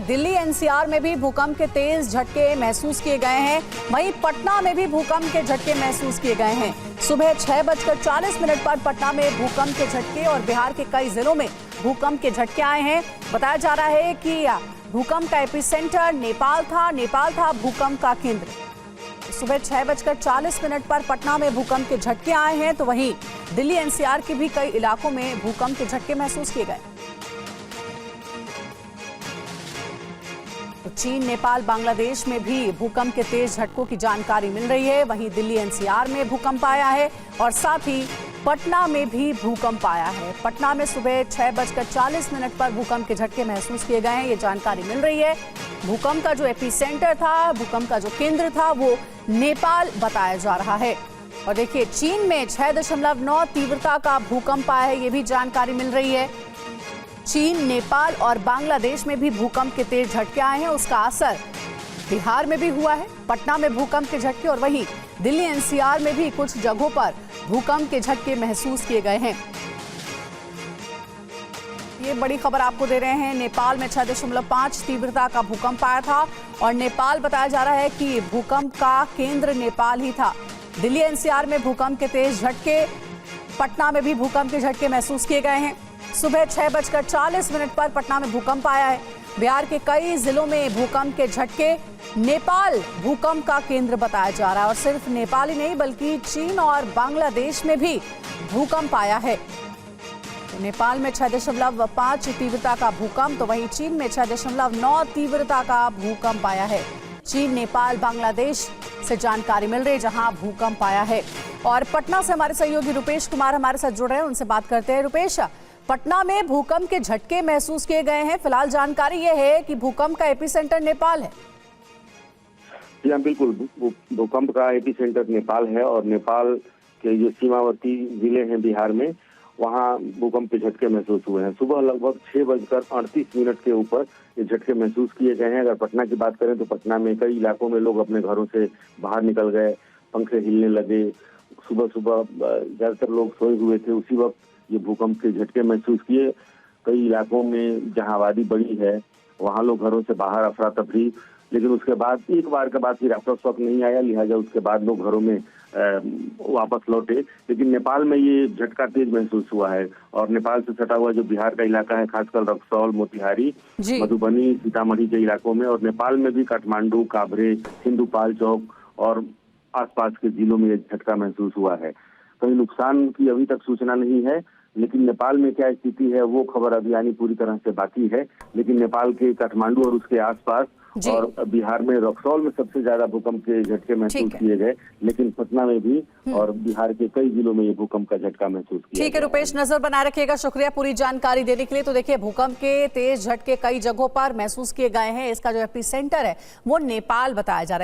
Delhi NCR में भी भूकंप के तेज झटके महसूस किए गए हैं। वहीं पटना में भी भूकंप के झटके महसूस किए गए हैं। सुबह 6:40 पर पटना में भूकंप के झटके और बिहार के कई जिलों में भूकंप के झटके आए हैं। बताया जा रहा है कि भूकंप का एपिसेंटर नेपाल था भूकंप का केंद्र। सुबह 6:40 पर पटना में भूकंप के झटके आए हैं, तो वहीं दिल्ली एनसीआर के भी कई इलाकों में भूकंप के झटके महसूस किए गए। तो चीन, नेपाल, बांग्लादेश में भी भूकंप के तेज झटकों की जानकारी मिल रही है। वहीं दिल्ली एनसीआर में भूकंप आया है और साथ ही पटना में भी भूकंप आया है। पटना में सुबह 6:40 पर भूकंप के झटके महसूस किए गए हैं, ये जानकारी मिल रही है। भूकंप का जो एपिसेंटर था, भूकंप का जो केंद्र था, वो नेपाल बताया जा रहा है। और देखिए, चीन में 6.9 तीव्रता का भूकंप आया है, ये भी जानकारी मिल रही है। चीन, नेपाल और बांग्लादेश में भी भूकंप के तेज झटके आए हैं, उसका असर बिहार में भी हुआ है। पटना में भूकंप के झटके और वहीं दिल्ली एनसीआर में भी कुछ जगहों पर भूकंप के झटके महसूस किए गए हैं। ये बड़ी खबर आपको दे रहे हैं। नेपाल में 6.5 तीव्रता का भूकंप आया था और नेपाल बताया जा रहा है कि भूकंप का केंद्र नेपाल ही था। दिल्ली एनसीआर में भूकंप के तेज झटके, पटना में भी भूकंप के झटके महसूस किए गए हैं। सुबह 6:40 पर पटना में भूकंप आया है। बिहार के कई जिलों में भूकंप के झटके, नेपाल भूकंप का केंद्र बताया जा रहा है। और सिर्फ नेपाल ही नहीं बल्कि चीन और बांग्लादेश में भी भूकंप आया है। तो नेपाल में 6.5 तीव्रता का भूकंप, तो वहीं चीन में 6.9 तीव्रता का भूकंप आया है। चीन, नेपाल, बांग्लादेश से जानकारी मिल रही है जहां भूकंप आया है। और पटना से हमारे सहयोगी रुपेश कुमार हमारे साथ जुड़ रहे हैं, उनसे बात करते हैं। रुपेश, पटना में भूकंप के झटके महसूस किए गए हैं। फिलहाल जानकारी यह है कि भूकंप का एपिसेंटर नेपाल है। जी हाँ, बिल्कुल, भूकंप का एपिसेंटर नेपाल है और नेपाल के जो सीमावर्ती जिले हैं बिहार में, वहाँ भूकंप के झटके महसूस हुए हैं। सुबह लगभग 6:38 के ऊपर ये झटके महसूस किए गए हैं। अगर पटना की बात करें तो पटना में कई इलाकों में लोग अपने घरों से बाहर निकल गए, पंखे हिलने लगे। सुबह सुबह ज्यादातर लोग सोए हुए थे, उसी वक्त ये भूकंप के झटके महसूस किए। कई इलाकों में जहां आबादी बड़ी है वहां लोग घरों से बाहर अफरा तफरी, लेकिन उसके बाद एक बार के बाद फिर आपस वक्त नहीं आया, लिहाजा उसके बाद लोग घरों में वापस लौटे। लेकिन नेपाल में ये झटका तेज महसूस हुआ है और नेपाल से सटा हुआ जो बिहार का इलाका है, खासकर रक्सौल, मोतिहारी, मधुबनी, सीतामढ़ी के इलाकों में, और नेपाल में भी काठमांडू, काभरे, सिंधुपाल चौक और आसपास के जिलों में ये झटका महसूस हुआ है। कहीं नुकसान की अभी तक सूचना नहीं है, लेकिन नेपाल में क्या स्थिति है वो खबर अभी आनी पूरी तरह से बाकी है। लेकिन नेपाल के काठमांडू और उसके आसपास और बिहार में रक्सौल में सबसे ज्यादा भूकंप के झटके महसूस किए गए, लेकिन पटना में भी और बिहार के कई जिलों में ये भूकंप का झटका महसूस किया। ठीक है रुपेश, नजर बनाए रखिएगा। शुक्रिया पूरी जानकारी देने के लिए। तो देखिए, भूकंप के तेज झटके कई जगहों पर महसूस किए गए हैं। इसका जो एपिसेंटर है वो नेपाल बताया जा रहा है।